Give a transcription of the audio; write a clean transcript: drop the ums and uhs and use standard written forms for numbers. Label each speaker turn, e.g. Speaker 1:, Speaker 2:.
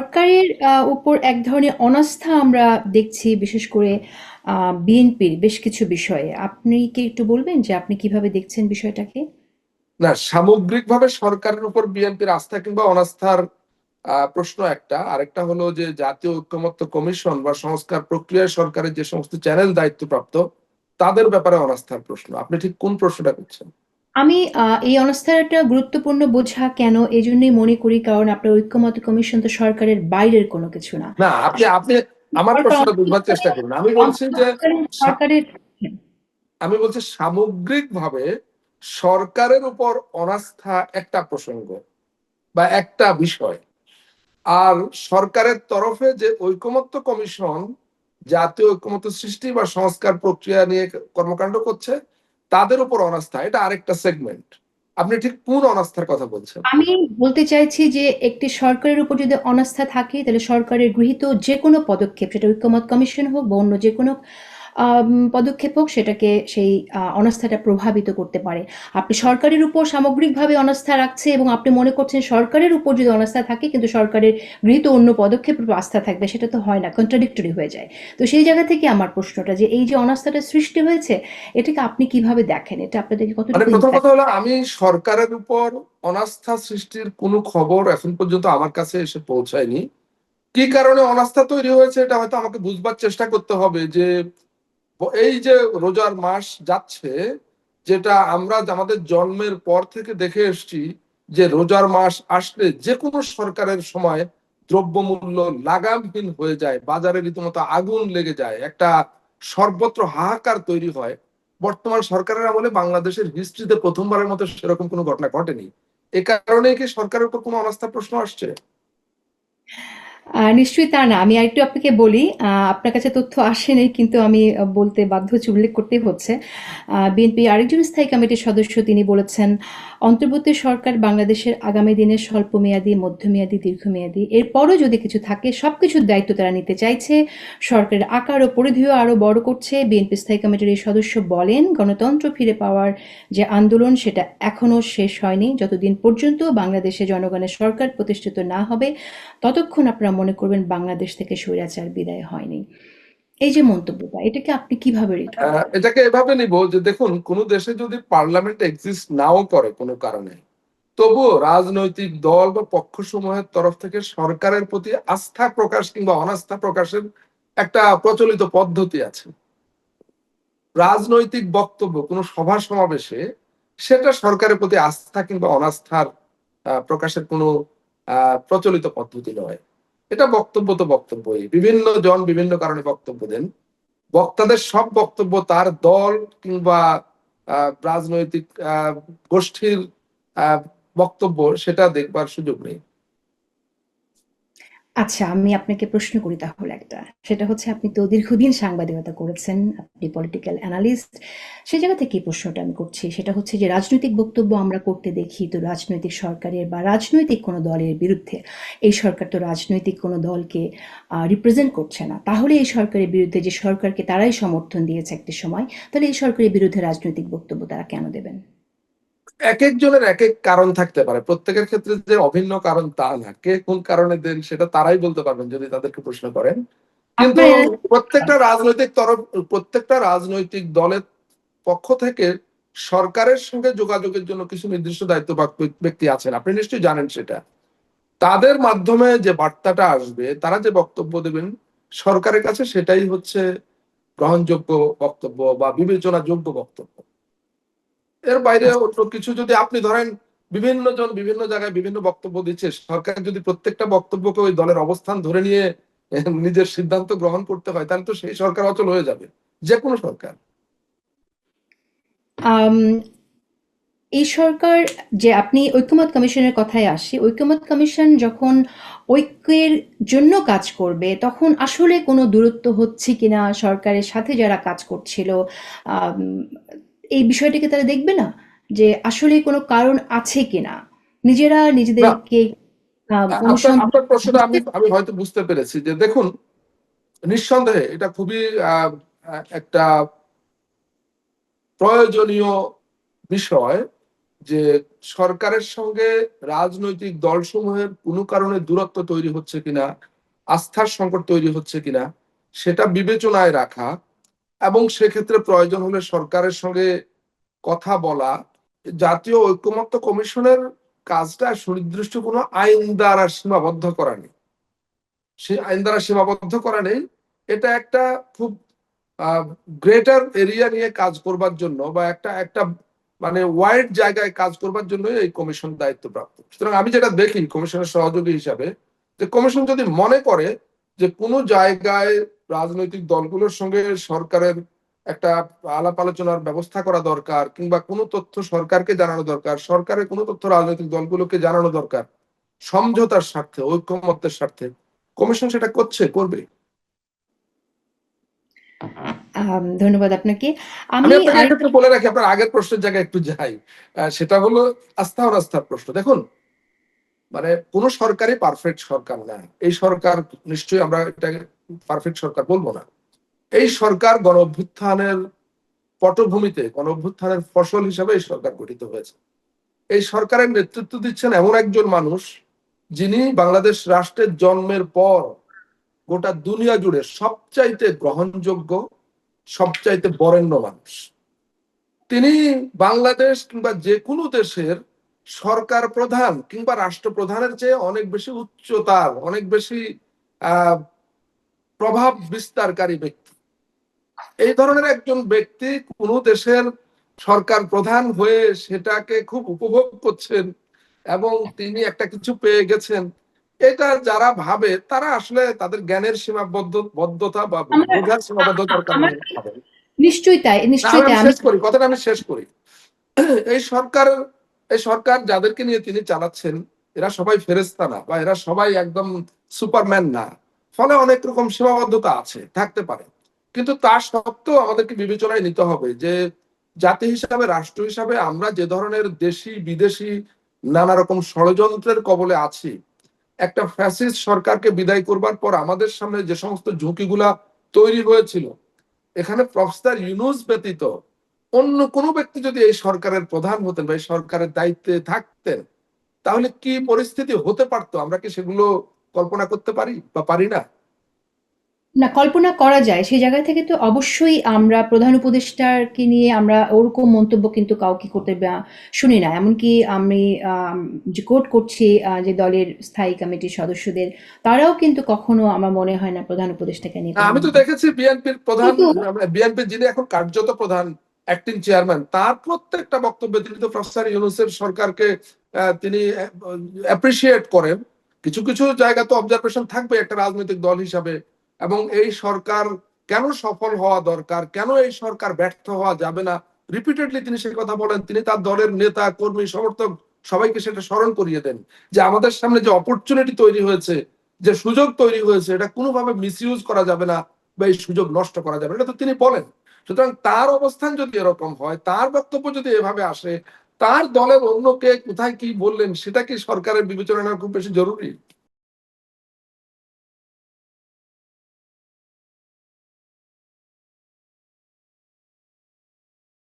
Speaker 1: সরকারের উপর এক ধরনের অনাস্থা আমরা দেখছি, বিশেষ করে বিএনপির বেশ কিছু বিষয়ে। আপনি কি একটু বলবেন যে আপনি কিভাবে দেখছেন বিষয়টাকে?
Speaker 2: না, সামগ্রিকভাবে সরকারের উপর বিএনপির আস্থা কিংবা অনাস্থার প্রশ্ন একটা। আরেকটা হলো যে জাতীয় ঐকমত্য কমিশন বা সংস্কার প্রক্রিয়ায় সরকারের যে সমস্ত চ্যানেল দায়িত্বপ্রাপ্ত তাদের ব্যাপারে অনাস্থার প্রশ্ন। আপনি ঠিক কোন প্রশ্নটা করছেন?
Speaker 1: আমি এই অনাস্থাটা গুরুত্বপূর্ণ বোঝা কেন এজন্যই মনে করি, কারণ আপনার ঐক্যমত্য কমিশন তো সরকারের বাইরের কোনো কিছু না।
Speaker 2: না, আপনি আপনি আমার
Speaker 1: সরকার
Speaker 2: প্রশ্নটা
Speaker 1: অনেক
Speaker 2: বুঝবার চেষ্টা করুন। আমি বলছি যে
Speaker 1: অন্তর্বর্তীকালীন
Speaker 2: সা-
Speaker 1: সরকারের।
Speaker 2: আমি বলছি সামগ্রিকভাবে সরকারের উপর অনাস্থা একটা প্রসঙ্গ বা একটা বিষয়। আর সরকারের তরফে যে ঐকমত্য কমিশন জাতীয় ঐকমত্য সৃষ্টি বা সংস্কার প্রক্রিয়া নিয়ে কর্মকাণ্ড করছে, তাদের উপর অনাস্থা এটা আরেকটা সেগমেন্ট। আপনি ঠিক কোন অনাস্থার কথা বলছেন?
Speaker 1: আমি বলতে চাইছি যে একটি সরকারের উপর যদি অনাস্থা থাকে, তাহলে সরকারের গৃহীত যে কোনো পদক্ষেপ, সেটা ঐকমত্য কমিশন হোক বা অন্য যে কোনো পদক্ষেপ হোক, সেটাকে সেই অনাস্থাটা প্রভাবিত করতে পারে। আপনি সরকারের উপর সামগ্রিকভাবে অনাস্থা রাখছে এবং আপনি মনে করছেন সরকারের উপর যদি অনাস্থা থাকে কিন্তু সরকারের গৃহীত অন্য পদক্ষেপের উপর আস্থা থাকবে, সেটা তো হয় না, কন্ট্রাডিক্টরি হয়ে যায়। তো সেই জায়গা থেকে আমার প্রশ্নটা যে এই যে অনাস্থাটা সৃষ্টি হয়েছে, এটাকে আপনি কিভাবে দেখেন? এটা আপনাদেরকে
Speaker 2: মানে
Speaker 1: কতটুকু
Speaker 2: প্রথম
Speaker 1: ইম্প্যাক্ট?
Speaker 2: কথা হলো, আমি সরকারের উপর অনাস্থা সৃষ্টির কোনো খবর এখন পর্যন্ত আমার কাছে এসে পৌঁছায়নি। কি কারণে অনাস্থা তৈরি হয়েছে এটা হয়তো আমাকে বুঝবার চেষ্টা করতে হবে। যে এই যে রোজার মাস যাচ্ছে, যেটা আমরা আমাদের জন্মের পর থেকে দেখে এসেছি, যে রোজার মাস আসলে যে কোনো সরকারের সময় দ্রব্যমূল্য লাগামহীন হয়ে যায়, বাজারে রীতিমতো আগুন লেগে যায়, একটা সর্বত্র হাহাকার তৈরি হয়। বর্তমান সরকারের আমলে বাংলাদেশের হিস্ট্রিতে প্রথমবারের মতো সেরকম কোনো ঘটনা ঘটেনি। এ কারণে কি সরকারের উপর কোনো অনাস্থা প্রশ্ন আসছে?
Speaker 1: নিশ্চয়ই তা না। আমি আরেকটু আপনাকে বলি, আপনার কাছে তথ্য আসেনি কিন্তু আমি বলতে বাধ্য হচ্ছি, উল্লেখ করতেই হচ্ছে। বিএনপির আরেকজন স্থায়ী কমিটির সদস্য তিনি বলেছেন, অন্তর্বর্তী সরকার বাংলাদেশের আগামী দিনের স্বল্পমেয়াদী, মধ্যমেয়াদী, দীর্ঘমেয়াদী এরপরও যদি কিছু থাকে সবকিছুর দায়িত্ব তারা নিতে চাইছে। সরকারের আকার ও পরিধিও আরো বড় করছে। বিএনপি স্থায়ী কমিটির এই সদস্য বলেন, গণতন্ত্র ফিরে পাওয়ার যে আন্দোলন সেটা এখনো শেষ হয়নি। যতদিন পর্যন্ত বাংলাদেশে জনগণের সরকার প্রতিষ্ঠিত না হবে, ততক্ষণ আপনারা মনে করবেন বাংলাদেশ থেকে স্বৈরাচার বিদায় হয়নি। এই যে মন্তব্যটা, এটাকে আপনি কিভাবে রিড করেন?
Speaker 2: এটাকে এভাবে নিব যে দেখুন, কোন দেশে যদি পার্লামেন্ট এক্সিস্ট নাও করে কোনো কারণে, তবুও রাজনৈতিক দল বা পক্ষসমূহের তরফ থেকে সরকারের প্রতি আস্থা প্রকাশ কিংবা অনাস্থা প্রকাশের একটা প্রচলিত পদ্ধতি আছে। রাজনৈতিক বক্তব্য কোনো সভা সমাবেশে সেটা সরকারের প্রতি আস্থা কিংবা অনাস্থার প্রকাশের কোনো প্রচলিত পদ্ধতি নয়। এটা বক্তব্য তো বক্তব্যই, বিভিন্ন জন বিভিন্ন কারণে বক্তব্য দেন। বক্তাদের সব বক্তব্য তার দল কিংবা রাজনৈতিক গোষ্ঠীর আহ, বক্তব্য সেটা দেখবার সুযোগ নেই।
Speaker 1: আচ্ছা, আমি আপনাকে প্রশ্ন করি তাহলে একটা। সেটা হচ্ছে, আপনি তো দীর্ঘদিন সাংবাদিকতা করেছেন, আপনি পলিটিক্যাল অ্যানালিস্ট। সে জায়গা থেকে এই প্রশ্নটা আমি করছি। সেটা হচ্ছে যে রাজনৈতিক বক্তব্য আমরা করতে দেখি তো রাজনৈতিক সরকারের বা রাজনৈতিক কোনো দলের বিরুদ্ধে। এই সরকার তো রাজনৈতিক কোনো দলকে রিপ্রেজেন্ট করছে না। তাহলে এই সরকারের বিরুদ্ধে, যে সরকারকে তারাই সমর্থন দিয়েছে একটি সময়, তাহলে এই সরকারের বিরুদ্ধে রাজনৈতিক বক্তব্য তারা কেন দেবেন?
Speaker 2: এক একজনের এক এক কারণ থাকতে পারে, প্রত্যেকের ক্ষেত্রে যে অভিন্ন কারণ তা না। কে কোন কারণে দেন সেটা তারাই বলতে পারবেন যদি তাদেরকে প্রশ্ন করেন। কিন্তু
Speaker 1: আপনার এনালাইসিস।
Speaker 2: প্রত্যেকটা রাজনৈতিক তরফ, প্রত্যেকটা রাজনৈতিক দলের পক্ষ থেকে সরকারের সঙ্গে যোগাযোগের জন্য কিছু নির্দিষ্ট দায়িত্বপ্রাপ্ত ব্যক্তি আছেন, আপনি নিশ্চয়ই জানেন সেটা। তাদের মাধ্যমে যে বার্তাটা আসবে, তারা যে বক্তব্য দেবেন সরকারের কাছে, সেটাই হচ্ছে গ্রহণযোগ্য বক্তব্য বা বিবেচনাযোগ্য বক্তব্য। এর বাইরে অন্য কিছু যদি আপনি ধরেন, বিভিন্ন জন বিভিন্ন জায়গায় বিভিন্ন বক্তব্য দিচ্ছে, সরকার যদি প্রত্যেকটা বক্তব্যকে ওই দলের অবস্থান ধরে নিয়ে নিজের সিদ্ধান্ত গ্রহণ করতে হয়, তাহলে তো সেই সরকার অচল হয়ে যাবে, যে কোনো সরকার।
Speaker 1: আম, এই সরকার, যে আপনি ঐকমত্য কমিশনের কথায় আসি, ঐকমত্য কমিশন যখন ঐক্যের জন্য কাজ করবে তখন আসলে কোনো দূরত্ব হচ্ছে কিনা সরকারের সাথে যারা কাজ করছিল, আম, এই বিষয়টিকে তারা দেখবে না যে আসলে কোনো কারণ আছে কিনা, নিজেরা
Speaker 2: না,
Speaker 1: নিজেদেরকে
Speaker 2: আপনার
Speaker 1: অনুসন্ধান
Speaker 2: আপনার প্রশ্নটা
Speaker 1: বুঝতে।
Speaker 2: আমি আমি হয়তো বুঝতে পেরেছি। যে দেখুন, নিঃসন্দেহে এটা খুবই একটা প্রয়োজনীয় বিষয় যে সরকারের সঙ্গে রাজনৈতিক দলসমূহের কোনো কারণে দূরত্ব তৈরি হচ্ছে কিনা, আস্থার সংকট তৈরি হচ্ছে কিনা সেটা বিবেচনায় রাখা, এবং সেক্ষেত্রে প্রয়োজন হলে সরকারের সঙ্গে কথা বলা। জাতীয় ঐকমত্য কমিশনের কাজটা সুনির্দিষ্ট কোনো আইন দ্বারা সীমাবদ্ধ করা নেই, সে আইন দ্বারা সীমাবদ্ধ করা নেই। এটা একটা খুব গ্রেটার এরিয়া নিয়ে কাজ করবার জন্য বা একটা একটা মানে ওয়াইড জায়গায় কাজ করবার জন্য এই কমিশন দায়িত্বপ্রাপ্ত। সুতরাং আমি যেটা দেখি কমিশনের সহযোগী হিসাবে, যে কমিশন যদি মনে করে যে কোনো জায়গায় রাজনৈতিক দলগুলোর সঙ্গে সরকারের একটা আলাপ আলোচনার ব্যবস্থা করা দরকার, কিংবা কোনো তথ্য সরকারকে জানানো দরকার, সরকারের কোনো তথ্য রাজনৈতিক দলগুলোকে জানানো দরকার, সমঝোতার স্বার্থে, ঐকমত্যের স্বার্থে, কমিশন সেটা করবে।
Speaker 1: ধন্যবাদ আপনাকে।
Speaker 2: আমি
Speaker 1: আমি
Speaker 2: আপনাকে
Speaker 1: আর
Speaker 2: এক্ষেত্রে বলে রাখি, আপনার আগের প্রশ্নের জায়গায় একটু যাই। সেটা হলো আস্থা অনাস্থার প্রশ্ন। দেখুন, মানে কোন সরকারই পারফেক্ট সরকার না। এই সরকার নিশ্চয়ই আমরা এটা পারফেক্ট সরকার বলবো না। এই সরকার গণ অভ্যুত্থানের পটভূমিতে, গণ অভ্যুত্থানের ফসল হিসাবে এই সরকার গঠিত হয়েছে। এই সরকারের নেতৃত্ব দিচ্ছেন এমন একজন মানুষ যিনি বাংলাদেশ রাষ্ট্রের জন্মের পর গোটা দুনিয়া জুড়ে সবচাইতে গ্রহণযোগ্য, সবচাইতে বরেণ্য মানুষ। তিনি বাংলাদেশ কিংবা যে কোনো দেশের সরকার প্রধান কিংবা রাষ্ট্রপ্রধানের চেয়ে অনেক বেশি উচ্চতার, অনেক বেশি আহ প্রভাব বিস্তারকারী ব্যক্তি। এই ধরনের একজন ব্যক্তি কোনো দেশের সরকার প্রধান হয়ে সেটাকে খুব উপভোগ করছেন এবং তিনি একটা কিছু পেয়ে গেছেন, এটা যারা ভাবে তারা আসলে তাদের জ্ঞানের সীমাবদ্ধতা বা
Speaker 1: আমার
Speaker 2: বোঝার
Speaker 1: আ-
Speaker 2: সীমাবদ্ধতার
Speaker 1: আমার
Speaker 2: কারণে ভাবে।
Speaker 1: নিশ্চয়ই তাই,
Speaker 2: না,
Speaker 1: নিশ্চয়ই তাই।
Speaker 2: আমি
Speaker 1: আমি
Speaker 2: শেষ করি কথাটা, আমি শেষ করি। এই সরকার, এই সরকার যাদেরকে নিয়ে তিনি চালাচ্ছেন, এরা সবাই ফেরেশতা না, বা এরা সবাই একদম সুপারম্যান না। ফলে অনেক রকম সীমাবদ্ধতা আছে, থাকতে পারে। কিন্তু তা সত্ত্বেও আমাদেরকে বিবেচনায় নিতে হবে যে জাতি হিসাবে, রাষ্ট্র হিসাবে আমরা যে ধরনের দেশি বিদেশি নানা রকম ষড়যন্ত্রের কবলে আছি, একটা ফ্যাসিস্ট সরকারকে বিদায় করবার পর আমাদের সামনে যে সমস্ত ঝুঁকিগুলা তৈরি হয়েছিল, এখানে প্রফেসর ইউনূস ব্যতীত অন্য কোনো ব্যক্তি যদি এই সরকারের প্রধান হতেন বা এই সরকারের দায়িত্বে থাকতেন, তাহলে কি পরিস্থিতি হতে পারতো আমরা কি সেগুলো কল্পনা করতে পারি বা পারি না?
Speaker 1: না, কল্পনা করা যায়। সেই জায়গা থেকে তো অবশ্যই আমরা প্রধান উপদেষ্টাকে নিয়ে আমরা ওরকম মন্তব্য কিন্তু কাউকে করতে শুনি না। এমনকি আমি যে কোট করছি যে দলের স্থায়ী কমিটির সদস্যদের, তারাও কিন্তু কখনো আমার মনে হয় না প্রধান উপদেষ্টাকে নিয়ে কোনো
Speaker 2: আমি তো
Speaker 1: মন্তব্য।
Speaker 2: দেখেছি বিএনপির প্রধান,
Speaker 1: কিন্তু
Speaker 2: বিএনপির যিনি এখন কার্যত প্রধান, অ্যাক্টিং চেয়ারম্যান, তার প্রত্যেকটা বক্তব্যে তিনি তো প্রফেসর ইউনূসের সরকারকে তিনি অ্যাপ্রিসিয়েট করেন। কিছু কিছু জায়গা তো অবজারভেশন থাকবে একটা রাজনৈতিক দল হিসাবে, এবং এই সরকার কেন সফল হওয়া দরকার, কেন এই সরকার ব্যর্থ হওয়া যাবে না, রিপিটেডলি তিনি সে কথা বলেন। তিনি তার দলের নেতা কর্মী সমর্থক সবাইকে সেটা স্মরণ করিয়ে দেন যে আমাদের সামনে যে অপরচুনিটি তৈরি হয়েছে, যে সুযোগ তৈরি হয়েছে, এটা কোনোভাবে মিসইউজ করা যাবে না বা এই সুযোগ নষ্ট করা যাবে না, এটা তো তিনি বলেন। সুতরাং তার অবস্থান যদি এরকম হয়, তার বক্তব্য যদি এভাবে আসে, তার দলের অন্য কে কোথায় কি বললেন সেটা কি সরকারের বিবেচনা নেওয়া খুব বেশি জরুরি?